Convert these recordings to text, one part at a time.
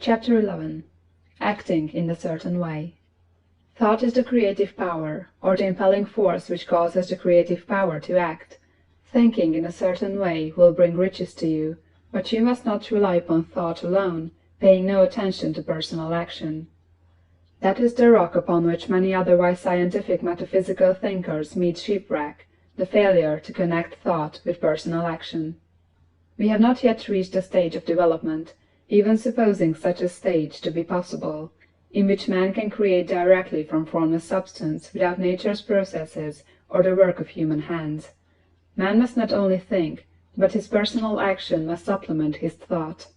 Chapter 11. Acting in a Certain Way. Thought is the creative power, or the impelling force which causes the creative power to act. Thinking in a certain way will bring riches to you, but you must not rely upon thought alone, paying no attention to personal action. That is the rock upon which many otherwise scientific metaphysical thinkers meet shipwreck, the failure to connect thought with personal action. We have not yet reached the stage of development, even supposing such a stage to be possible, in which man can create directly from formless substance without nature's processes or the work of human hands. Man must not only think, but his personal action must supplement his thought.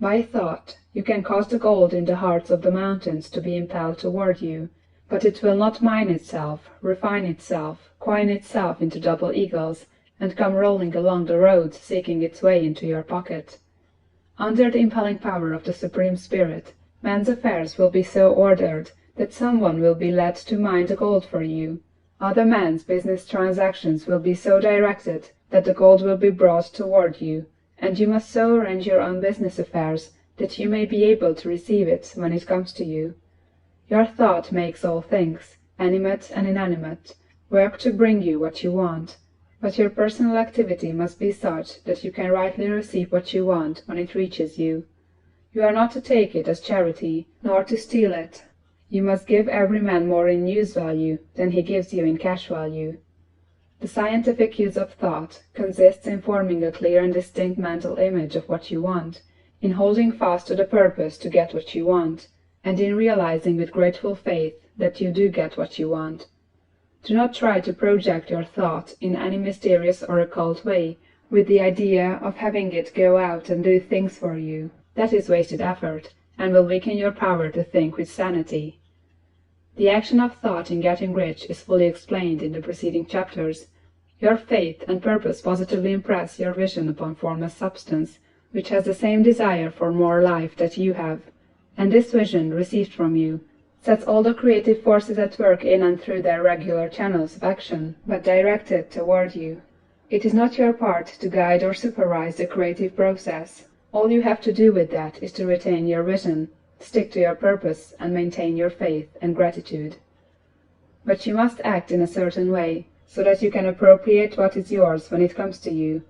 By thought, you can cause the gold in the hearts of the mountains to be impelled toward you, but it will not mine itself, refine itself, coin itself into double eagles, and come rolling along the road seeking its way into your pocket. Under the impelling power of the Supreme Spirit, man's affairs will be so ordered that someone will be led to mine the gold for you. Other men's business transactions will be so directed that the gold will be brought toward you, and you must so arrange your own business affairs that you may be able to receive it when it comes to you. Your thought makes all things, animate and inanimate, work to bring you what you want, but your personal activity must be such that you can rightly receive what you want when it reaches you. You are not to take it as charity, nor to steal it. You must give every man more in use value than he gives you in cash value. The scientific use of thought consists in forming a clear and distinct mental image of what you want, in holding fast to the purpose to get what you want, and in realizing with grateful faith that you do get what you want. Do not try to project your thought in any mysterious or occult way, with the idea of having it go out and do things for you. That is wasted effort, and will weaken your power to think with sanity. The action of thought in getting rich is fully explained in the preceding chapters. Your faith and purpose positively impress your vision upon formless substance, which has the same desire for more life that you have, and this vision, received from you, sets all the creative forces at work in and through their regular channels of action, but directed toward you. It is not your part to guide or supervise the creative process. All you have to do with that is to retain your vision, stick to your purpose, and maintain your faith and gratitude. But you must act in a certain way, so that you can appropriate what is yours when it comes to you,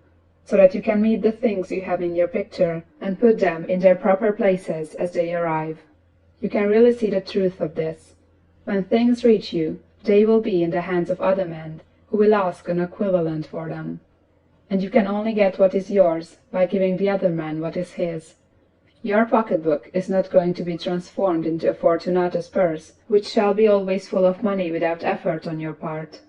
so that you can meet the things you have in your picture, and put them in their proper places as they arrive. You can really see the truth of this. When things reach you, they will be in the hands of other men, who will ask an equivalent for them. And you can only get what is yours by giving the other man what is his. Your pocketbook is not going to be transformed into a Fortunatus purse, which shall be always full of money without effort on your part.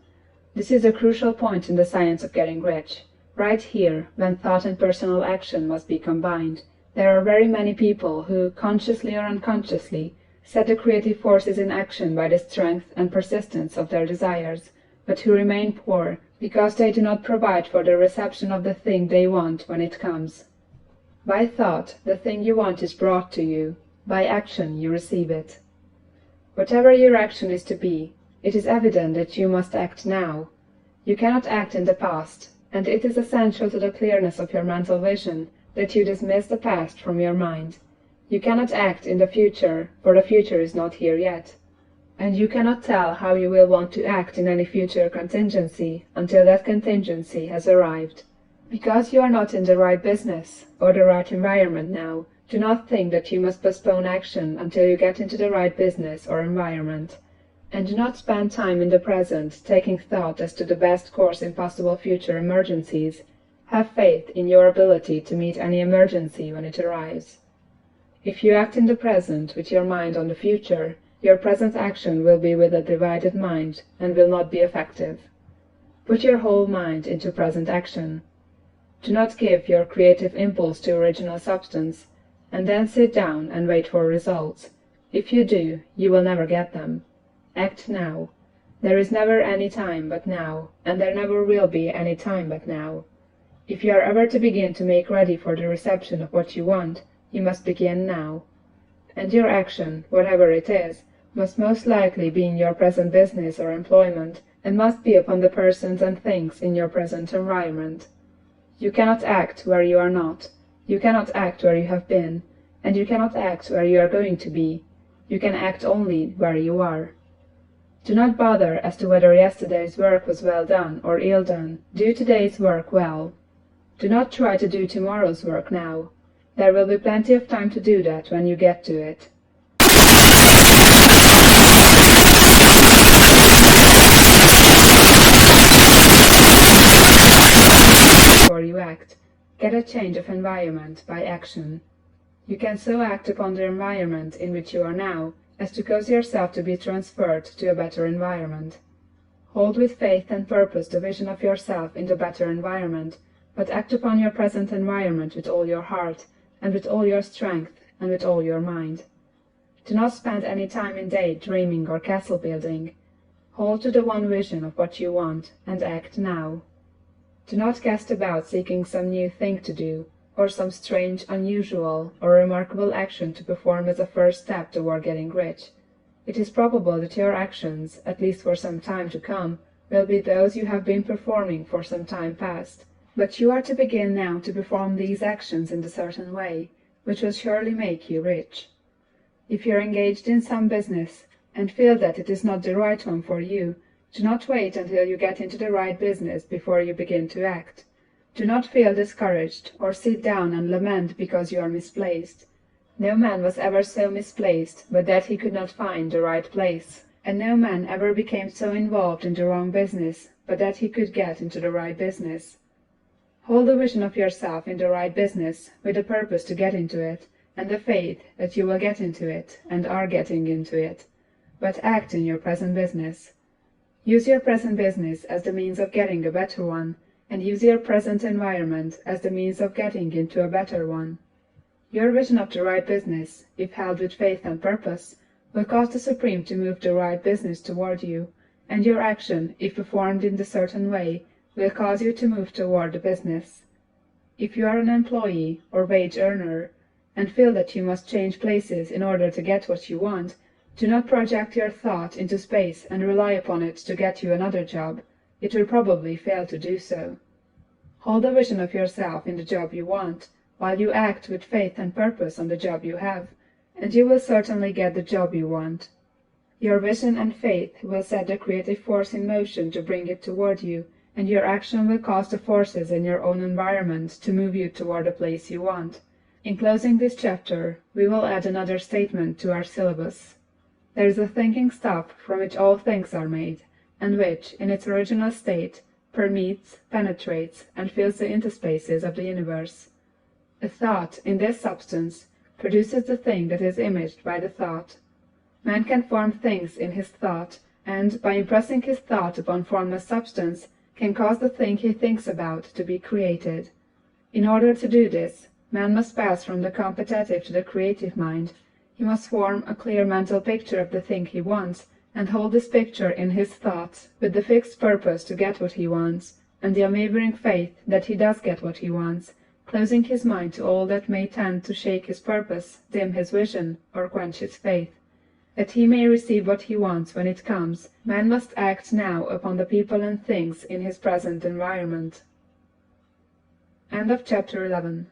This is a crucial point in the science of getting rich. Right here, when thought and personal action must be combined, there are very many people who, consciously or unconsciously, set the creative forces in action by the strength and persistence of their desires, but who remain poor because they do not provide for the reception of the thing they want when it comes. By thought, the thing you want is brought to you. By action, you receive it. Whatever your action is to be, it is evident that you must act now. You cannot act in the past, and it is essential to the clearness of your mental vision that you dismiss the past from your mind. You cannot act in the future, for the future is not here yet. And you cannot tell how you will want to act in any future contingency until that contingency has arrived. Because you are not in the right business or the right environment now, do not think that you must postpone action until you get into the right business or environment. And do not spend time in the present taking thought as to the best course in possible future emergencies. Have faith in your ability to meet any emergency when it arrives. If you act in the present with your mind on the future, your present action will be with a divided mind and will not be effective. Put your whole mind into present action. Do not give your creative impulse to original substance, and then sit down and wait for results. If you do, you will never get them. Act now. There is never any time but now, and there never will be any time but now. If you are ever to begin to make ready for the reception of what you want, you must begin now. And your action, whatever it is, must most likely be in your present business or employment, and must be upon the persons and things in your present environment. You cannot act where you are not. You cannot act where you have been. and you cannot act where you are going to be. You can act only where you are. Do not bother as to whether yesterday's work was well done or ill done. Do today's work well. Do not try to do tomorrow's work now. There will be plenty of time to do that when you get to it. Before you act, get a change of environment by action. You can so act upon the environment in which you are now as to cause yourself to be transferred to a better environment. Hold with faith and purpose the vision of yourself in the better environment, but act upon your present environment with all your heart, and with all your strength, and with all your mind. Do not spend any time in day dreaming or castle building. Hold to the one vision of what you want, and act now. Do not cast about seeking some new thing to do, or some strange, unusual, or remarkable action to perform as a first step toward getting rich. It is probable that your actions, at least for some time to come, will be those you have been performing for some time past. But you are to begin now to perform these actions in a certain way, which will surely make you rich. If you are engaged in some business, and feel that it is not the right one for you, do not wait until you get into the right business before you begin to act. Do not feel discouraged, or sit down and lament because you are misplaced. No man was ever so misplaced but that he could not find the right place, and no man ever became so involved in the wrong business but that he could get into the right business. Hold the vision of yourself in the right business, with the purpose to get into it, and the faith that you will get into it, and are getting into it. But act in your present business. Use your present business as the means of getting a better one, and use your present environment as the means of getting into a better one. Your vision of the right business, if held with faith and purpose, will cause the Supreme to move the right business toward you, and your action, if performed in the certain way, will cause you to move toward the business. If you are an employee or wage earner, and feel that you must change places in order to get what you want, do not project your thought into space and rely upon it to get you another job. It will probably fail to do so. Hold a vision of yourself in the job you want, while you act with faith and purpose on the job you have, and you will certainly get the job you want. Your vision and faith will set the creative force in motion to bring it toward you, and your action will cause the forces in your own environment to move you toward the place you want. In closing this chapter, we will add another statement to our syllabus. There is a thinking stuff from which all things are made, and which, in its original state, permeates, penetrates, and fills the interspaces of the universe. A thought, in this substance, produces the thing that is imaged by the thought. Man can form things in his thought, and, by impressing his thought upon formless substance, can cause the thing he thinks about to be created. In order to do this, man must pass from the competitive to the creative mind. He must form a clear mental picture of the thing he wants, and hold this picture in his thoughts, with the fixed purpose to get what he wants, and the unwavering faith that he does get what he wants, closing his mind to all that may tend to shake his purpose, dim his vision, or quench his faith. That he may receive what he wants when it comes, man must act now upon the people and things in his present environment. End of chapter 11.